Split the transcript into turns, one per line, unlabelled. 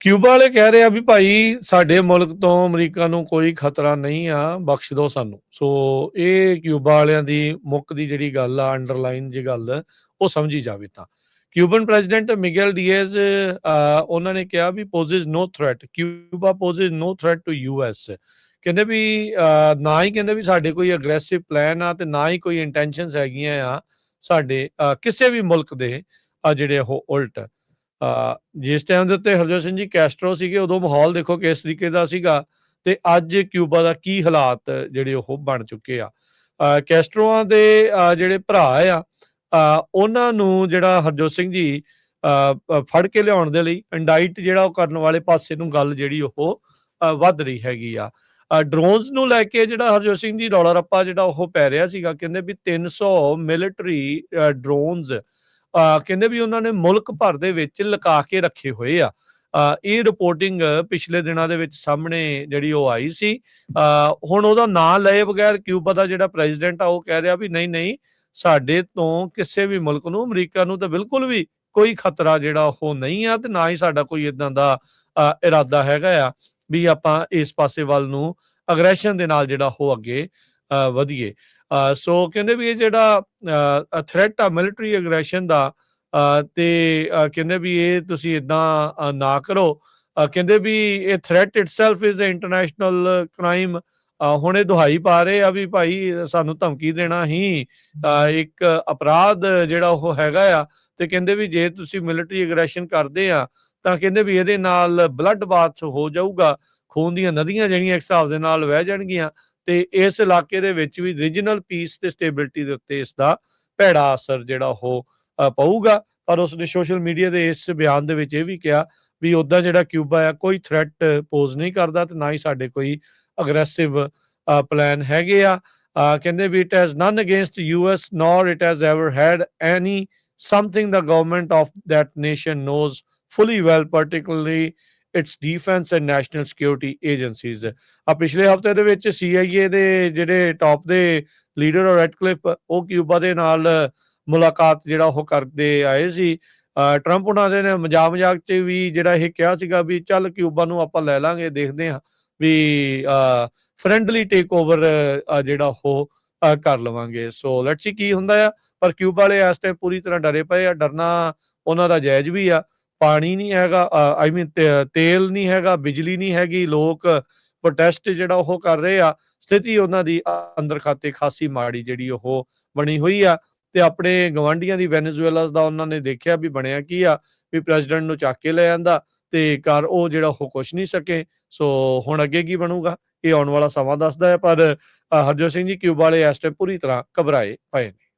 Cuba ਵਾਲੇ ਕਹਿ ਰਹੇ ਆ ਵੀ ਭਾਈ ਸਾਡੇ ਮੁਲਕ ਤੋਂ ਅਮਰੀਕਾ ਨੂੰ ਕੋਈ ਖਤਰਾ ਨਹੀਂ ਆ, ਬਖਸ਼ ਦਿਓ ਸਾਨੂੰ। ਸੋ ਇਹ ਕਿਊਬਾ ਵਾਲਿਆਂ ਦੀ ਮੁੱਕ ਦੀ ਜਿਹੜੀ ਗੱਲ ਆ, ਅੰਡਰਲਾਈਨ ਜੀ ਗੱਲ ਉਹ ਸਮਝੀ ਜਾਵੇ ਤਾਂ। ਕਿਊਬਨ ਪ੍ਰੈਜ਼ੀਡੈਂਟ ਮਿਗੇਲ ਡੀਏਜ਼ ਉਹਨਾਂ ਨੇ ਕਿਹਾ ਵੀ poses no threat, Cuba poses no threat to US. ਕਹਿੰਦੇ ਵੀ ਨਾ ਹੀ ਕਹਿੰਦੇ ਵੀ ਸਾਡੇ ਕੋਈ ਅਗਰੈਸਿਵ ਪਲਾਨ ਆ ਤੇ ਨਾ ਹੀ ਕੋਈ ਇੰਟੈਂਸ਼ਨਸ ਹੈਗੀਆਂ ਆ ਸਾਡੇ ਕਿਸੇ ਵੀ ਮੁਲਕ ਦੇ ਜਿਹੜੇ ਉਹ ਉਲਟ। ਜਿਸ ਟਾਈਮ ਦੇ ਉੱਤੇ ਹਰਜੋਤ ਸਿੰਘ ਜੀ ਕੈਸਟਰੋ ਸੀਗੇ ਉਦੋਂ ਮਾਹੌਲ ਦੇਖੋ ਕਿਸ ਤਰੀਕੇ ਦਾ ਸੀਗਾ ਤੇ ਅੱਜ ਕਿਊਬਾ ਦਾ ਕੀ ਹਾਲਾਤ ਜਿਹੜੇ ਉਹ ਬਣ ਚੁੱਕੇ ਆ। ਕੈਸਟਰੋਆਂ ਦੇ ਜਿਹੜੇ ਭਰਾ ਆ ਉਹਨਾਂ ਨੂੰ ਜਿਹੜਾ ਹਰਜੋਤ ਸਿੰਘ ਜੀ ਫੜ ਕੇ ਲਿਆਉਣ ਦੇ ਲਈ ਇੰਡਾਈਟ ਜਿਹੜਾ ਉਹ ਕਰਨ ਵਾਲੇ ਪਾਸੇ ਨੂੰ ਗੱਲ ਜਿਹੜੀ ਉਹ ਵੱਧ ਰਹੀ ਹੈਗੀ ਆ। ਡਰੋਨਸ ਨੂੰ ਲੈ ਕੇ ਜਿਹੜਾ ਹਰਜੋਤ ਸਿੰਘ ਜੀ ਰੌਲਾ ਰੱਪਾ ਜਿਹੜਾ ਉਹ ਪੈ ਰਿਹਾ ਸੀਗਾ, ਕਹਿੰਦੇ ਵੀ 300 ਮਿਲਟਰੀ ਡਰੋਨਸ ਕਹਿੰਦੇ ਵੀ ਉਹਨਾਂ ਨੇ ਮੁਲਕ ਭਰ ਦੇ ਵਿੱਚ ਲੁਕਾ ਕੇ ਰੱਖੇ ਹੋਏ ਆ। ਇਹ ਰਿਪੋਰਟਿੰਗ ਪਿਛਲੇ ਦਿਨਾਂ ਦੇ ਵਿੱਚ ਸਾਹਮਣੇ ਜਿਹੜੀ ਉਹ ਆਈ ਸੀ। ਹੁਣ ਉਹਦਾ ਨਾਂ ਲਏ ਬਗੈਰ ਕਿਊਬਾ ਦਾ ਜਿਹੜਾ ਪ੍ਰੈਜ਼ੀਡੈਂਟ ਆ ਉਹ ਕਹਿ ਰਿਹਾ ਵੀ ਨਹੀਂ ਨਹੀਂ, ਸਾਡੇ ਤੋਂ ਕਿਸੇ ਵੀ ਮੁਲਕ ਨੂੰ, ਅਮਰੀਕਾ ਨੂੰ ਤਾਂ ਬਿਲਕੁਲ ਵੀ ਕੋਈ ਖਤਰਾ ਜਿਹੜਾ ਉਹ ਨਹੀਂ ਆ ਤੇ ਨਾ ਹੀ ਸਾਡਾ ਕੋਈ ਇਦਾਂ ਦਾ ਇਰਾਦਾ ਹੈਗਾ ਆ ਵੀ ਆਪਾਂ ਇਸ ਪਾਸੇ ਵੱਲ ਨੂੰ ਅਗਰੈਸ਼ਨ ਦੇ ਨਾਲ ਜਿਹੜਾ ਉਹ ਅੱਗੇ ਵਧੀਏ। ਸੋ ਕਹਿੰਦੇ ਵੀ ਇਹ ਜਿਹੜਾ ਥ੍ਰੈਟ ਆ ਮਿਲਟਰੀ ਅਗਰੈਸ਼ਨ ਦਾ ਤੇ ਕਹਿੰਦੇ ਵੀ ਇਹ ਤੁਸੀਂ ਇਦਾਂ ਨਾ ਕਰੋ। ਕਹਿੰਦੇ ਵੀ ਇਹ threat itself is a international crime. ਹੁਣ ਇਹ ਦੁਹਾਈ ਪਾ ਰਹੇ ਆ ਵੀ ਭਾਈ ਸਾਨੂੰ ਧਮਕੀ ਦੇਣਾ ਹੀ ਇੱਕ ਅਪਰਾਧ ਜਿਹੜਾ ਉਹ ਹੈਗਾ ਆ। ਤੇ ਕਹਿੰਦੇ ਵੀ ਜੇ ਤੁਸੀਂ ਮਿਲਟਰੀ ਅਗਰੈਸ਼ਨ ਕਰਦੇ ਆ ਤਾਂ ਕਹਿੰਦੇ ਵੀ ਇਹਦੇ ਨਾਲ ਬਲੱਡ ਬਾਥ ਹੋ ਜਾਊਗਾ, ਖੂਨ ਦੀਆਂ ਨਦੀਆਂ ਜਿਹੜੀਆਂ ਇੱਕ ਹਿਸਾਬ ਦੇ ਨਾਲ ਵਹਿ ਜਾਣਗੀਆਂ ਤੇ ਇਸ ਇਲਾਕੇ ਦੇ ਵਿੱਚ ਵੀ ਰੀਜਨਲ ਪੀਸ ਤੇ ਸਟੇਬਿਲਿਟੀ ਦੇ ਉੱਤੇ ਇਸ ਦਾ ਭੈੜਾ ਅਸਰ ਜਿਹੜਾ ਉਹ ਪਊਗਾ। ਪਰ ਉਸਨੇ ਸੋਸ਼ਲ ਮੀਡੀਆ ਦੇ ਇਸ ਬਿਆਨ ਦੇ ਵਿੱਚ ਇਹ ਵੀ ਕਿਹਾ ਵੀ ਉੱਦਾਂ ਜਿਹੜਾ ਕਿਊਬਾ ਆ ਕੋਈ ਥ੍ਰੈਟ ਪੋਜ਼ ਨਹੀਂ ਕਰਦਾ ਤੇ ਨਾ ਹੀ ਸਾਡੇ ਕੋਈ ਅਗਰੈਸਿਵ ਪਲਾਨ ਹੈਗੇ ਆ। ਕਹਿੰਦੇ ਵੀ it has none against US nor it has ever had any something the government of that nation knows fully well, particularly its defence and national security agencies. ਪਿਛਲੇ ਹਫ਼ਤੇ ਦੇ ਵਿੱਚ CIA ਦੇ ਜਿਹੜੇ ਟੌਪ ਦੇ ਲੀਡਰ ਰੈਡਕਲਿਫ ਉਹ Cuba ਦੇ ਨਾਲ ਮੁਲਾਕਾਤ ਜਿਹੜਾ ਉਹ ਕਰਦੇ ਆਏ ਸੀ। ਟਰੰਪ ਉਹਨਾਂ ਦੇ ਨੇ ਮਜ਼ਾਕ 'ਚ ਵੀ ਜਿਹੜਾ ਇਹ ਕਿਹਾ ਸੀਗਾ ਵੀ ਚੱਲ ਕਿਊਬਾ ਨੂੰ ਆਪਾਂ ਲੈ ਲਾਂਗੇ, ਦੇਖਦੇ ਹਾਂ ਵੀ ਫਰੈਂਡਲੀ ਟੇਕ ਓਵਰ ਜਿਹੜਾ ਉਹ ਕਰ ਲਵਾਂਗੇ। ਸੋ ਲੈਟਸ ਸੀ ਕੀ ਹੁੰਦਾ ਆ। ਪਰ ਕਿਊਬਾ ਵਾਲੇ ਇਸ ਟਾਈਮ ਪੂਰੀ ਤਰ੍ਹਾਂ ਡਰੇ ਪਏ ਆ। ਡਰਨਾ ਉਹਨਾਂ ਦਾ ਜਾਇਜ਼ ਵੀ ਆ। ਪਾਣੀ ਨਹੀਂ ਹੈਗਾ, ਆਈ ਮੀਨ ਤੇਲ ਨਹੀਂ ਹੈਗਾ, ਬਿਜਲੀ ਨਹੀਂ ਹੈਗੀ, ਲੋਕ ਪ੍ਰੋਟੈਸਟ ਜਿਹੜਾ ਉਹ ਕਰ ਰਹੇ ਆ। ਸਥਿਤੀ ਉਹਨਾਂ ਦੀ ਅੰਦਰ ਖਾਤੇ ਖਾਸੀ ਮਾੜੀ ਜਿਹੜੀ ਉਹ ਬਣੀ ਹੋਈ ਆ। ਤੇ ਆਪਣੇ ਗਵਾਂਢੀਆਂ ਦੀ ਵੈਨੇਜ਼ੁਏਲਾ ਦਾ ਉਹਨਾਂ ਨੇ ਦੇਖਿਆ ਵੀ ਬਣਿਆ ਕੀ ਆ, ਵੀ ਪ੍ਰੈਜ਼ੀਡੈਂਟ ਨੂੰ ਚੱਕ ਕੇ ਲੈ ਜਾਂਦਾ ਤੇ ਕਰ ਉਹ ਜਿਹੜਾ ਉਹ ਕੁਛ ਨਹੀਂ ਸਕੇ। ਸੋ ਹੁਣ ਅੱਗੇ ਕੀ ਬਣੂਗਾ ਇਹ ਆਉਣ ਵਾਲਾ ਸਮਾਂ ਦੱਸਦਾ ਹੈ। ਪਰ ਹਰਜੋਤ ਸਿੰਘ ਜੀ ਕਿਊਬਾ ਵਾਲੇ ਇਸ ਟਾਈਮ ਪੂਰੀ ਤਰ੍ਹਾਂ ਘਬਰਾਏ ਪਏ ਨੇ।